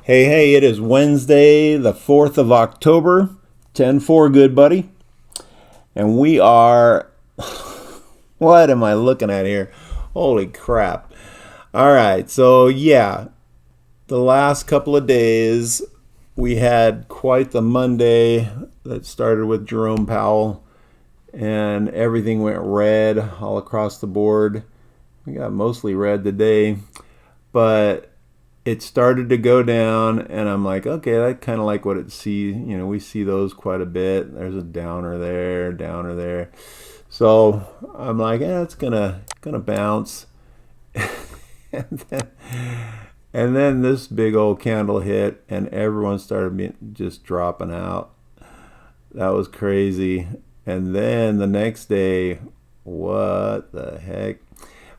Hey, it is Wednesday, the 4th of October, 10-4, good buddy. And we are, what am I looking at here? Holy crap. All right, so yeah, the last couple of days, we had quite the Monday that started with Jerome Powell, and everything went red all across the board. We got mostly red today, but it started to go down, and I'm like, okay, I kind of like what it sees. We see those quite a bit. There's a downer there, downer there. So I'm like, it's gonna bounce. and, then, and then this big old candle hit, and everyone started just dropping out. That was crazy. And then the next day, what the heck?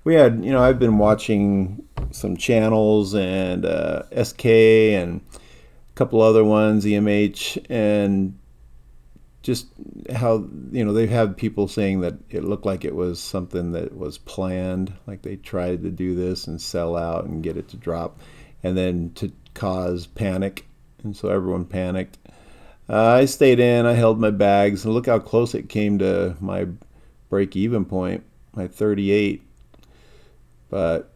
We had, I've been watching some channels and SK and a couple other ones, EMH, and just how, they've had people saying that it looked like it was something that was planned, like they tried to do this and sell out and get it to drop, and then to cause panic, and so everyone panicked. I stayed in, I held my bags, and look how close it came to my break-even point, my 38. But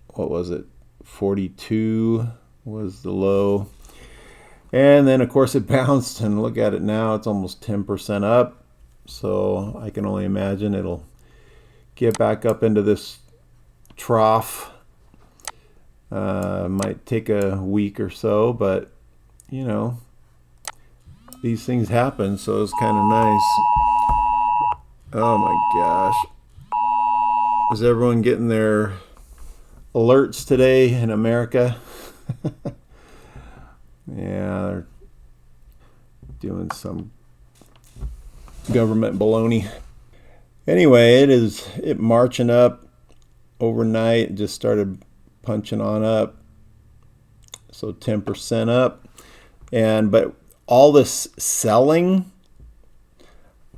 what was it? 42 was the low. And then, of course, it bounced, and look at it now. It's almost 10% up. So I can only imagine it'll get back up into this trough. Might take a week or so, but, these things happen, so it's kind of nice. Oh, my gosh. Is everyone getting their alerts today in America? Yeah, they're doing some government baloney. Anyway, it marching up overnight. It just started punching on up. So 10% up. But all this selling,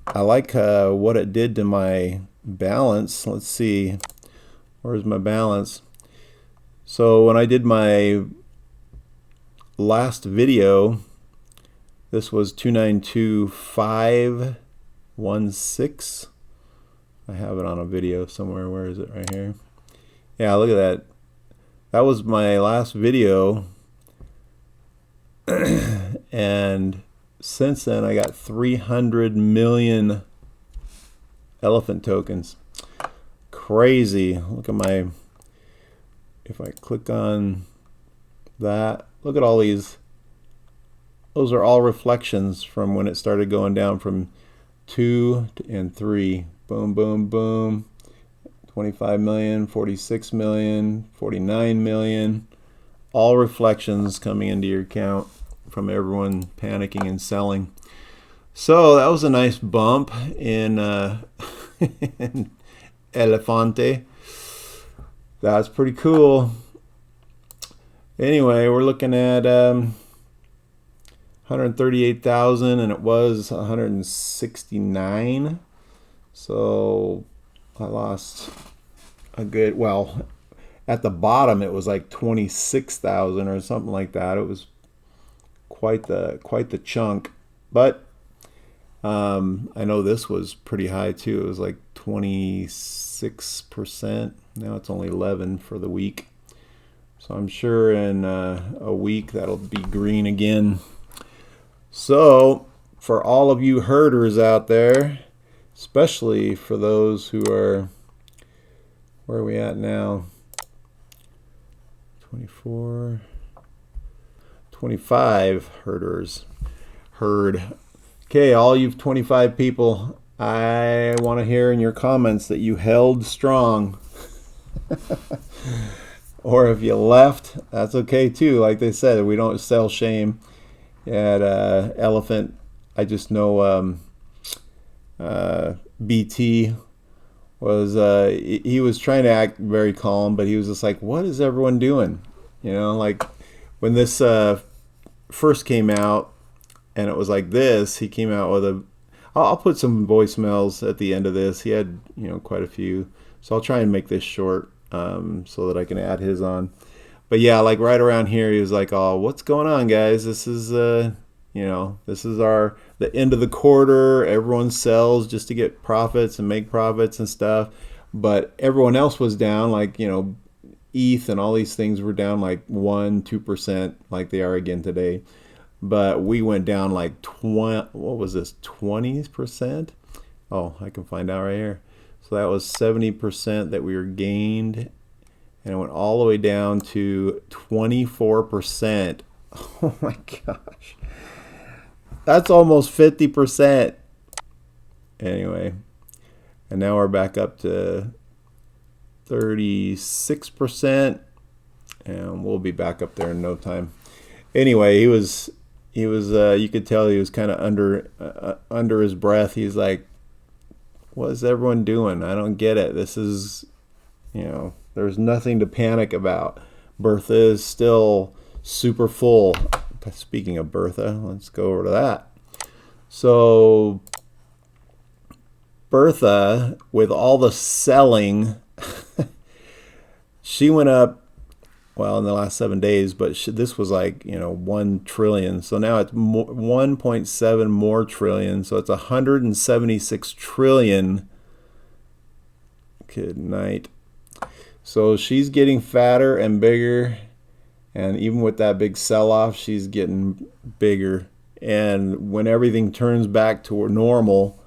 I like what it did to my balance. Let's see, where's my balance? So when I did my last video, this was 292,516. I have it on a video somewhere. Where is it? Right here. Yeah, look at that. That was my last video. And since then I got 300 million elephant tokens. Crazy. Look at if I click on that, look at all these. Those are all reflections from when it started going down from 2 and 3. Boom, boom, boom. 25 million, 46 million, 49 million. All reflections coming into your account from everyone panicking and selling. So that was a nice bump in, in Elefante. That's pretty cool. Anyway, we're looking at 138,000, and it was 169. So I lost a good, well, at the bottom it was like 26,000 or something like that. It was quite the chunk. But I know this was pretty high too. It was like 26%. Now it's only 11 for the week. So I'm sure in a week that'll be green again. So for all of you herders out there, especially for those who are, where are we at now? 24, 25 herders. Herd. Okay, all you 25 people, I want to hear in your comments that you held strong. Or if you left, that's okay too. Like they said, we don't sell shame. At Elephant, I just know BT was, he was trying to act very calm, but he was just like, what is everyone doing? Like when this first came out and it was like this, he came out with I'll put some voicemails at the end of this. He had, quite a few. So I'll try and make this short so that I can add his on. But yeah, like right around here, he was like, "Oh, what's going on, guys? This is this is our the end of the quarter. Everyone sells just to get profits and make profits and stuff." But everyone else was down, like ETH and all these things were down like 1-2%, like they are again today. But we went down like 20. What was this? 20%? Oh, I can find out right here. So that was 70% that we were gained, and it went all the way down to 24%. Oh my gosh. That's almost 50%. Anyway, and now we're back up to 36%, and we'll be back up there in no time. Anyway, he was you could tell he was kind of under his breath. He's like, what is everyone doing? I don't get it. This is, there's nothing to panic about. Bertha is still super full. Speaking of Bertha, let's go over to that. So Bertha, with all the selling, she went up, well, in the last 7 days, but this was like 1 trillion. So now it's 1.7 more trillion. So it's 176 trillion. Good night. So she's getting fatter and bigger, and even with that big sell-off, she's getting bigger. And when everything turns back to normal,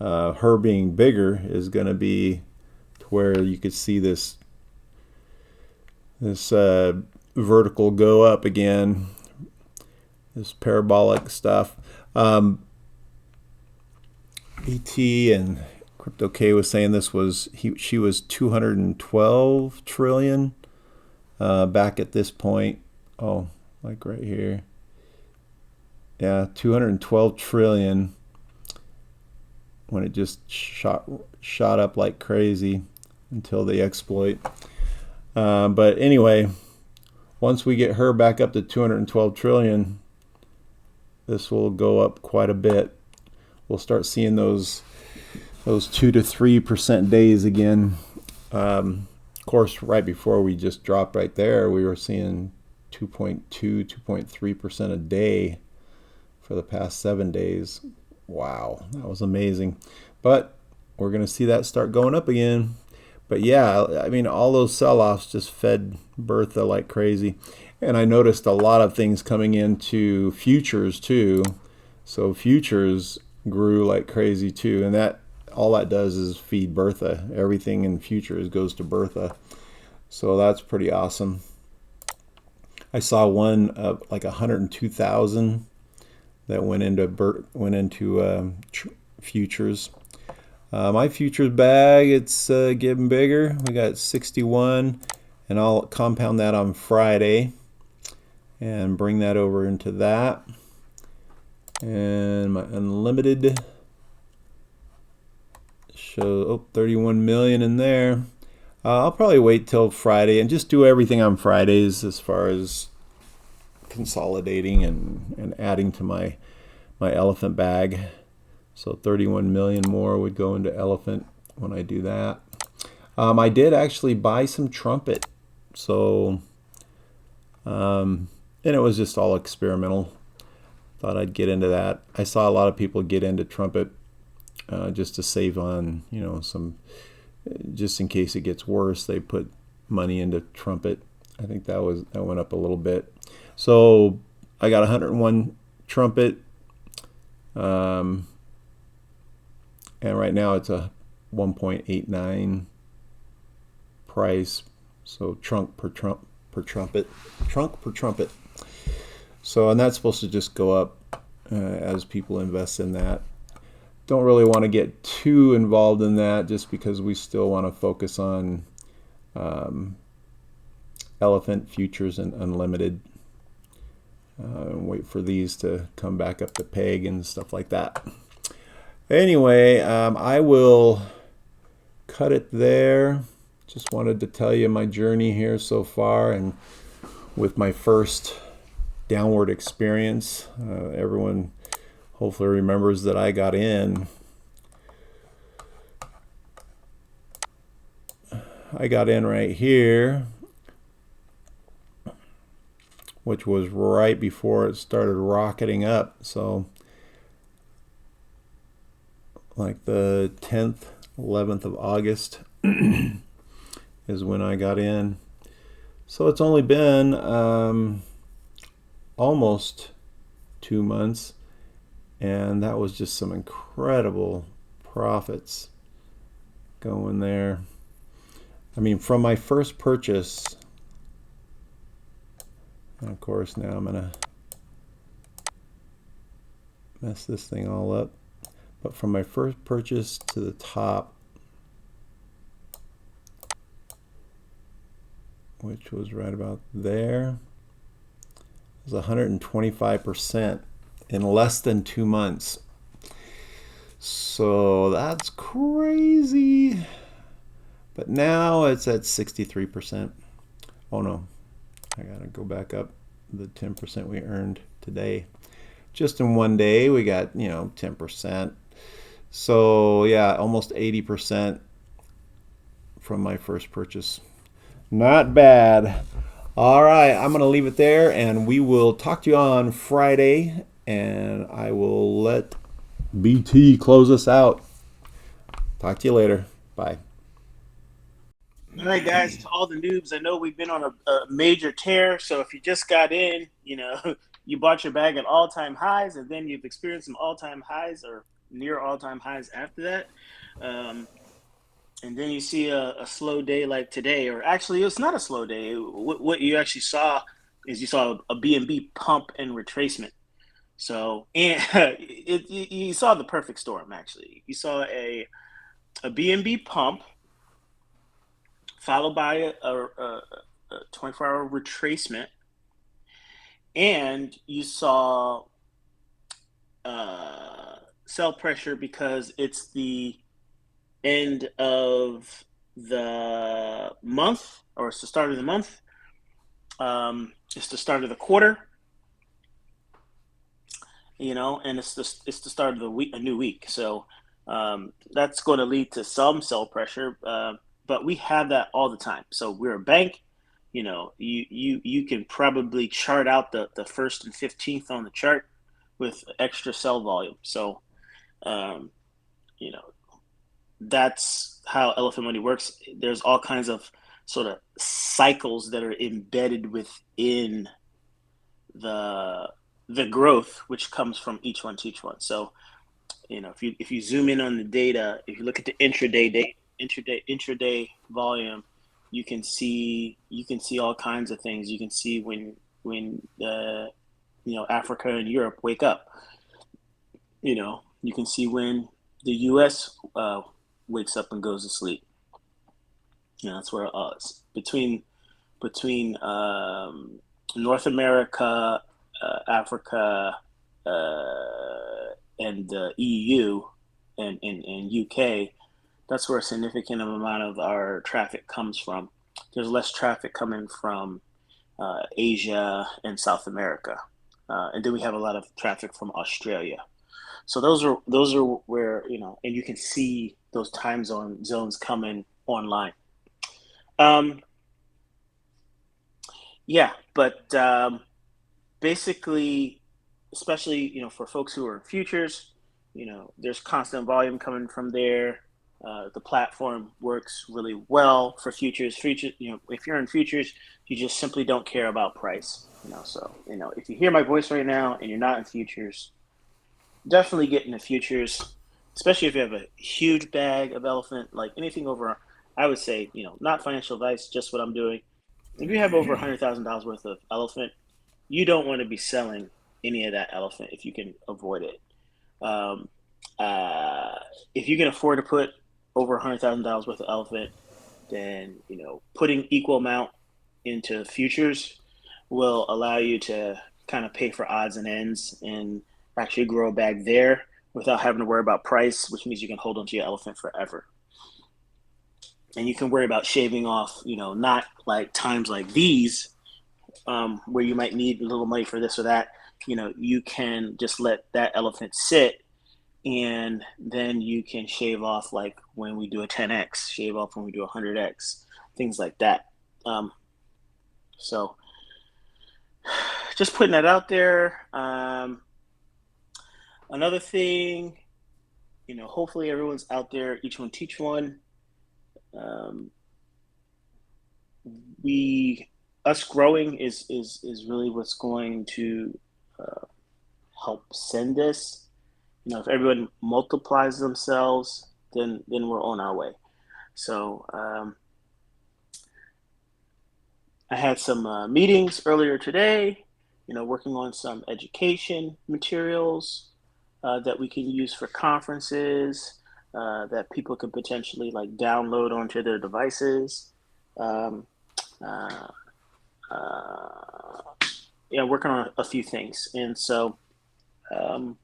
her being bigger is going to be to where you could see this vertical go up again, this parabolic stuff. BT and Crypto K was saying this was she was 212 trillion back at this point. Oh, like right here. Yeah, 212 trillion when it just shot up like crazy until the exploit. But anyway, once we get her back up to 212 trillion, this will go up quite a bit. We'll start seeing those 2 to 3% days again. Of course, right before we just dropped right there, we were seeing 2.3% a day for the past 7 days. Wow, that was amazing. But we're going to see that start going up again. But yeah, I mean, all those sell-offs just fed Bertha like crazy. And I noticed a lot of things coming into futures too. So futures grew like crazy too. And that all that does is feed Bertha. Everything in futures goes to Bertha. So that's pretty awesome. I saw one of like 102,000 that went into futures. My futures bag, it's getting bigger. We got 61, and I'll compound that on Friday and bring that over into that. And my unlimited show 31 million in there. I'll probably wait till Friday and just do everything on Fridays as far as consolidating and adding to my elephant bag. So 31 million more would go into elephant when I do that. I did actually buy some trumpet. So, and it was just all experimental. Thought I'd get into that. I saw a lot of people get into trumpet just to save on, some, just in case it gets worse, they put money into trumpet. I think that went up a little bit. So I got 101 trumpet. And right now it's a 1.89 price. So trunk per trumpet. So, and that's supposed to just go up as people invest in that. Don't really want to get too involved in that just because we still want to focus on elephant futures and unlimited. And wait for these to come back up to peg and stuff like that. Anyway, I will cut it there. Just wanted to tell you my journey here so far, and with my first downward experience. Everyone hopefully remembers that I got in. I got in right here which was right before it started rocketing up. So like the 10th, 11th of August is when I got in. So it's only been almost 2 months, and that was just some incredible profits going there. I mean, from my first purchase, and of course now I'm gonna mess this thing all up, but from my first purchase to the top, which was right about there, it was 125% in less than 2 months. So that's crazy. But now it's at 63%. Oh no, I gotta go back up the 10% we earned today. Just in one day, we got, 10%. So yeah, almost 80% from my first purchase. Not bad. All right, I'm going to leave it there, and we will talk to you on Friday, and I will let BT close us out. Talk to you later. Bye. All right, guys, to all the noobs, I know we've been on a major tear. So if you just got in, you bought your bag at all time highs, and then you've experienced some all time highs or near all time highs after that. Um, and then you see a slow day like today, or actually, it's not a slow day. What you actually saw is you saw a BNB pump and retracement. So, and you saw the perfect storm, actually. You saw a BNB pump followed by a 24-hour retracement, and you saw sell pressure because it's the end of the month, or it's the start of the month. It's the start of the quarter, and it's the start of the week, a new week. So that's going to lead to some sell pressure, but we have that all the time. So we're a bank. You can probably chart out the first and 15th on the chart with extra sell volume. So um, you know that's how elephant money works. There's all kinds of sort of cycles that are embedded within the the growth, which comes from each one to each one. So if you zoom in on the data, if you look at the intraday volume, you can see all kinds of things. You can see when Africa and Europe wake up. You can see when the U.S. Wakes up and goes to sleep. That's where between North America, Africa, and the EU and UK. That's where a significant amount of our traffic comes from. There's less traffic coming from Asia and South America, and then we have a lot of traffic from Australia. So those are where and you can see those time zones coming online. Um, yeah, but basically, especially for folks who are in futures, there's constant volume coming from there. The platform works really well for futures. Futures, if you're in futures, you just simply don't care about price. So if you hear my voice right now and you're not in futures, definitely get into futures, especially if you have a huge bag of elephant, like anything over. I would say, not financial advice, just what I'm doing. If you have over $100,000 worth of elephant, you don't want to be selling any of that elephant if you can avoid it. Um, uh, if you can afford to put over $100,000 worth of elephant, then putting equal amount into futures will allow you to kind of pay for odds and ends and actually grow a bag there without having to worry about price, which means you can hold onto your elephant forever. And you can worry about shaving off, not like times like these, where you might need a little money for this or that. You can just let that elephant sit, and then you can shave off like when we do a 10x, shave off when we do a 100x, things like that. So just putting that out there. Another thing, hopefully everyone's out there. Each one teach one. Um, we us growing is really what's going to uh, help send this. If everyone multiplies themselves, then we're on our way. So I had some meetings earlier today. Working on some education materials that we can use for conferences that people could potentially like download onto their devices. Um, uh, uh, yeah, working on a few things, and so um,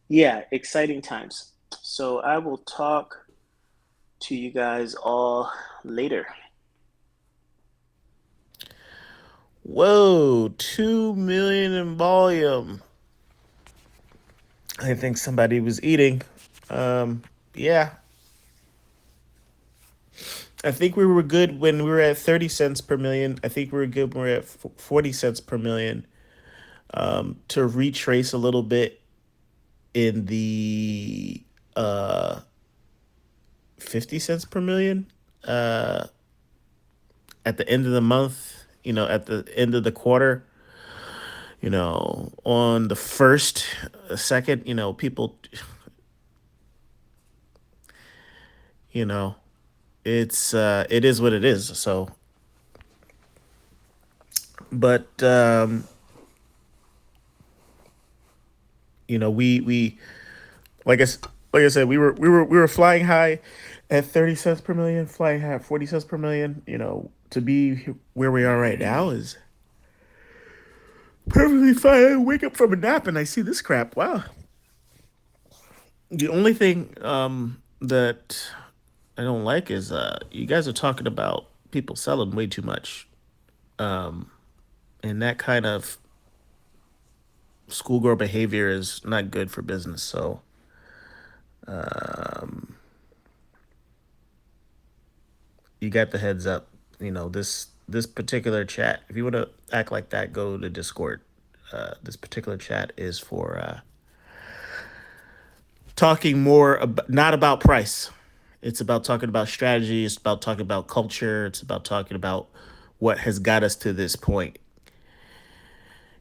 yeah, exciting times. So I will talk to you guys all later. Whoa, 2 million in volume. I think somebody was eating. Um, yeah, I think we were good when we were at 30 cents per million. I think we were good when we were at 40 cents per million. To retrace a little bit in the uh, 50 cents per million at the end of the month, at the end of the quarter, on the first, second, people, you know, it is what it is. So, but we like I like I said, we were flying high at 30 cents per million, flying high at 40 cents per million. To be where we are right now is perfectly fine. I wake up from a nap and I see this crap. Wow. The only thing that I don't like is you guys are talking about people selling way too much, and that kind of schoolgirl behavior is not good for business. So you got the heads up. This particular chat. If you want to act like that, go to Discord. This particular chat is for talking more not about price. It's about talking about strategy. It's about talking about culture. It's about talking about what has got us to this point.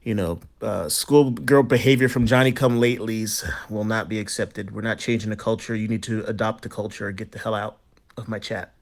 Schoolgirl behavior from Johnny come latelys will not be accepted. We're not changing the culture. You need to adopt the culture or get the hell out of my chat.